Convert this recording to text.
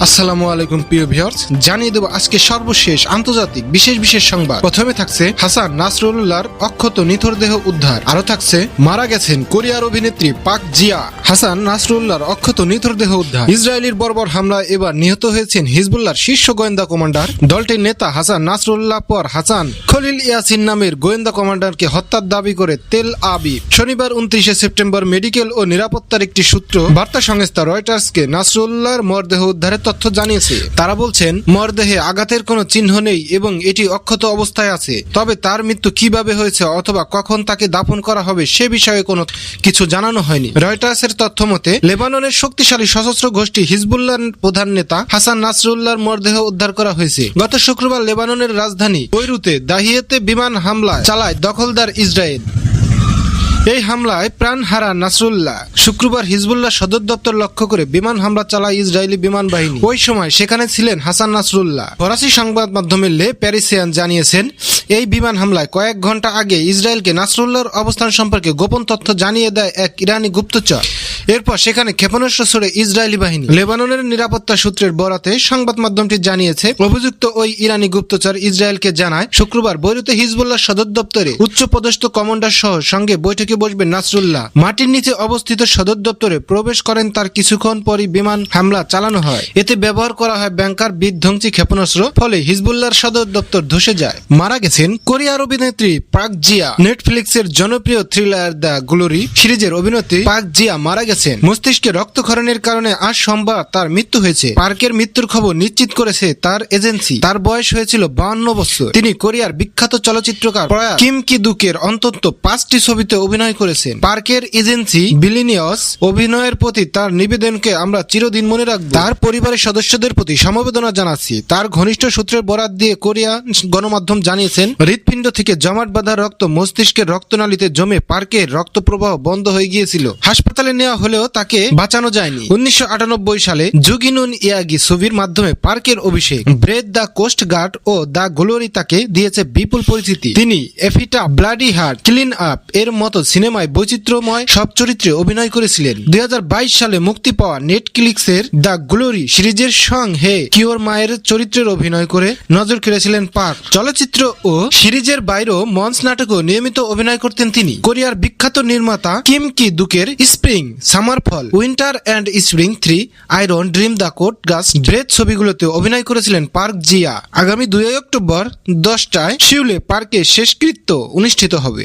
আসসালামু আলাইকুম প্রিয় ভিউয়ার্স, জানিয়ে দেব আজকে সর্বশেষ আন্তর্জাতিক বিশেষ সংবাদ। প্রথমে থাকছে হাসান নাসরুল্লাহর অক্ষত নিথর দেহ উদ্ধার, আরো থাকছে মারা গেছেন কোরিয়ার অভিনেত্রী পাক জিয়া। হাসান নাসরুল্লাহর অক্ষত নিথর দেহ উদ্ধার। ইসরায়েলের বর্বর হামলায় এবার নিহত হয়েছেন হিজবুল্লাহর শীর্ষ গোয়েন্দা কমান্ডার। দলটির নেতা হাসান নাসরুল্লাহ পর হাসান খলিল ইয়াসিন নামের গোয়েন্দা কমান্ডারকে হত্যার দাবি করে তেল আবিব শনিবার 29 সেপ্টেম্বর মেডিকেল ও নিরাপত্তার একটি সূত্র বার্তা সংস্থা রয়টার্সকে নাসরুল্লাহর মরদেহ উদ্ধারের তথ্য জানিয়েছে। তারা বলছেন, মরদেহে আঘাতের কোনো চিহ্ন নেই এবং এটি অক্ষত অবস্থায় আছে। তবে তার মৃত্যু কিভাবে হয়েছে অথবা কখন তাকে দাফন করা হবে সে বিষয়ে কোনো কিছু জানানো হয়নি। রয়টার্সের তথ্য মতে, লেবাননের শক্তিশালী সশস্ত্র গোষ্ঠী হিজবুল্লাহর প্রধান নেতা হাসান নাসরুল্লাহর মরদেহ উদ্ধার করা হয়েছে। গত শুক্রবার লেবাননের রাজধানী বৈরুতে দাহিয়াতে বিমান হামলা চালায় দখলদার ইসরায়েল। এই হামলায় প্রাণ হারান নাসরুল্লাহ। শুক্রবার হিজবুল্লাহ সদর দপ্তর লক্ষ্য করে বিমান হামলা চালায় ইসরায়েলি বিমান বাহিনী। ওই সময় সেখানে ছিলেন হাসান নাসরুল্লাহ। ফরাসি সংবাদ মাধ্যমে লে প্যারিসিয়ান জানিয়েছেন, এই বিমান হামলায় কয়েক ঘন্টা আগে ইসরায়েলকে নাসরুল্লাহর অবস্থান সম্পর্কে গোপন তথ্য জানিয়ে দেয় এক ইরানি গুপ্তচর। এরপর সেখানে ক্ষেপণাস্ত্র ছড়ে ইসরায়েলি বাহিনী। লেবাননের নিরাপত্তা সূত্রের বরাতে সংবাদ মাধ্যমটি জানিয়েছে, অভিযুক্ত ওই ইরানি গুপ্তচর ইসরায়েলকে জানায়, শুক্রবার বৈরুতে হিজবুল্লাহ সদর দপ্তরে উচ্চপদস্থ কমান্ডার সহ সঙ্গে বৈঠকে বসবেন নাসরুল্লাহ। মাটির নিচে অবস্থিত সদর দপ্তরে প্রবেশ করেন। তার কিছুক্ষণ পরই বিমান হামলা চালানো হয়। এতে ব্যবহার করা হয় ব্যাংকার বিধ্বংসী ক্ষেপণাস্ত্র। ফলে হিজবুল্লাহর সদর দপ্তর ধসে যায়। মারা গেছেন কোরিয়ার অভিনেত্রী পাক জিয়া। নেটফ্লিক্সের জনপ্রিয় থ্রিলার দ্য গ্লোরি সিরিজের অভিনেত্রী পাক জিয়া মারা গেছেন। মস্তিষ্কে রক্তক্ষরণের কারণে আজ সোমবার তার মৃত্যু হয়েছে। পার্কের মৃত্যুর খবর নিশ্চিত করেছে তার এজেন্সি। তার বয়স হয়েছিল 52 বছর। তিনি কোরিয়ার বিখ্যাত চলচ্চিত্রকার প্রয়াত কিম কি দুকের অন্তত 5টি ছবিতে অভিনয় করেছেন। পার্কের এজেন্সি বিলিনিয়াস অভিনয়ের প্রতি তার নিবেদনকে আমরা চিরদিন মনে রাখব। তার পরিবারের সদস্যদের প্রতি সমবেদনা জানাচ্ছি। তার ঘনিষ্ঠ সূত্রের বরাত দিয়ে কোরিয়া গণমাধ্যম জানিয়েছেন, হৃৎপিণ্ড থেকে জমাট বাঁধা রক্ত মস্তিষ্কের রক্তনালীতে জমে পার্কের রক্ত প্রবাহ বন্ধ হয়ে গিয়েছিল। হাসপাতালে নেওয়া হলেও তাকে বাঁচানো যায়নি। 1998 সালে জুগিনুন ইয়াগি ছবির মাধ্যমে পার্কের অভিষেক। ব্রেথ দ্য কোস্ট গার্ড ও দ্য গ্লোরি তাকে দিয়েছে বিপুল পরিচিতি। তিনি এফিটা, ব্লাডি হার্ট, ক্লিন আপ এর মতো সিনেমায় বৈচিত্র্যময় সব চরিত্রে অভিনয় করেছিলেন। 2022 সালে মুক্তি পাওয়া নেটফ্লিক্সের দ্য গ্লোরি সিরিজের সং হে কিওর মায়ের চরিত্রের অভিনয় করে নজর কেড়েছিলেন পার্ক। চলচ্চিত্র ও সিরিজের বাইরেও মঞ্চ নাটকেও নিয়মিত অভিনয় করতেন তিনি। কোরিয়ার বিখ্যাত নির্মাতা কিম কি দুকের Spring, Summer Fall, Winter and Spring 3, Iron, Dream, the Coast গাছ, ব্রেথ ছবিগুলোতে অভিনয় করেছিলেন পার্ক জিয়া। আগামী 2 অক্টোবর 10টায় সিউলে পার্কে শেষকৃত্য অনুষ্ঠিত হবে।